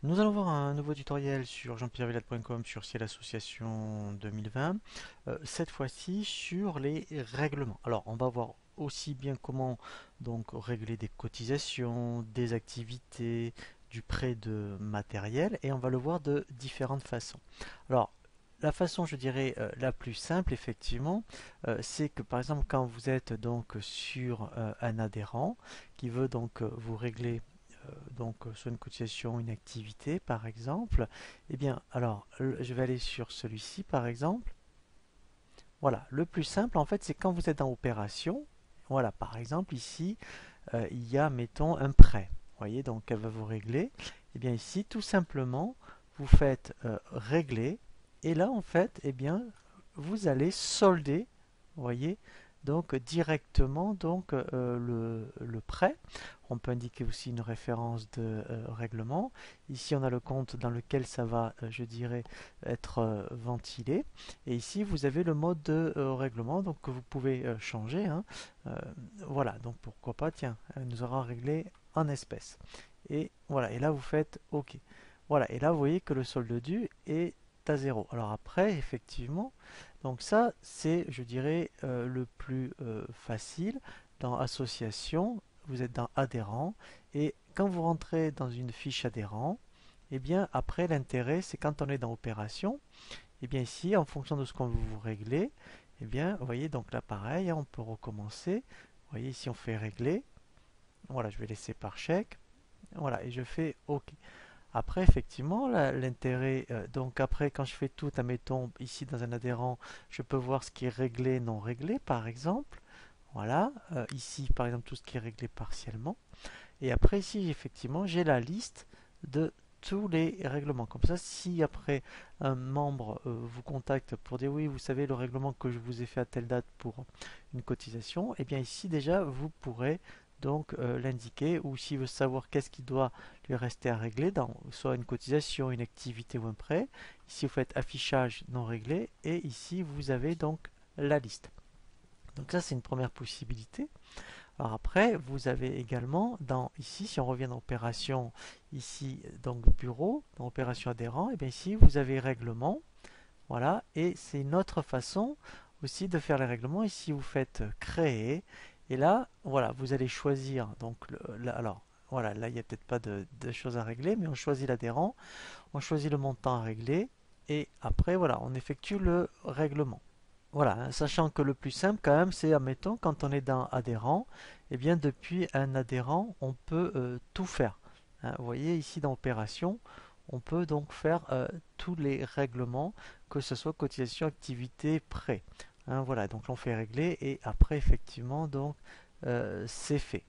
Nous allons voir un nouveau tutoriel sur jean-pierre-villade.com sur Ciel Association 2020, cette fois-ci sur les règlements. Alors on va voir aussi bien comment donc régler des cotisations, des activités, du prêt de matériel et on va le voir de différentes façons. Alors la façon, je dirais, la plus simple, effectivement, c'est que par exemple, quand vous êtes donc sur un adhérent qui veut donc vous régler soit une cotisation, une activité par exemple, eh bien alors je vais aller sur celui-ci par exemple. Voilà, le plus simple en fait c'est quand vous êtes en opération. Voilà, par exemple ici il y a mettons un prêt. Vous voyez, donc elle va vous régler. Eh bien ici tout simplement vous faites régler et là en fait eh bien vous allez solder, vous voyez, donc directement donc le prêt. On peut indiquer aussi une référence de règlement. Ici on a le compte dans lequel ça va, je dirais, être ventilé. Et ici vous avez le mode de règlement donc que vous pouvez changer, hein. Euh, voilà, donc pourquoi pas, tiens, elle nous aura réglé en espèces. Et voilà, et là vous faites OK. Voilà, et là vous voyez que le solde dû est à zéro. Alors après, effectivement, donc ça c'est, je dirais, le plus facile. Dans association, vous êtes dans adhérent, et quand vous rentrez dans une fiche adhérent, et bien après l'intérêt, c'est quand on est dans opération, et bien ici, en fonction de ce qu'on veut vous régler, et bien, vous voyez, donc là pareil, hein, on peut recommencer. Vous voyez, ici on fait régler. Voilà, je vais laisser par chèque. Voilà, et je fais OK. Après, effectivement, l'intérêt, donc après, quand je fais tout, admettons, ici dans un adhérent, je peux voir ce qui est réglé, non réglé, par exemple. Voilà, ici, par exemple, tout ce qui est réglé partiellement. Et après, ici, effectivement, j'ai la liste de tous les règlements. Comme ça, si après un membre vous contacte pour dire oui, vous savez, le règlement que je vous ai fait à telle date pour une cotisation, et bien ici déjà, vous pourrez donc l'indiquer, ou s'il veut savoir qu'est-ce qui doit lui rester à régler dans soit une cotisation, une activité ou un prêt. Ici, vous faites affichage non réglé et ici, vous avez donc la liste. Donc ça, c'est une première possibilité. Alors après, vous avez également dans ici, si on revient dans opération ici, donc bureau, dans opération adhérent, et bien ici vous avez règlement, voilà, et c'est une autre façon aussi de faire les règlements. Ici vous faites créer, et là, voilà, vous allez choisir, donc là, alors voilà, là il n'y a peut-être pas de choses à régler, mais on choisit l'adhérent, on choisit le montant à régler, et après voilà, on effectue le règlement. Voilà, hein, sachant que le plus simple quand même, c'est, admettons, quand on est dans adhérent, et bien depuis un adhérent, on peut tout faire, hein. Vous voyez ici dans opération, on peut donc faire tous les règlements, que ce soit cotisation, activité, prêt, hein. Voilà, donc on fait régler et après effectivement donc c'est fait.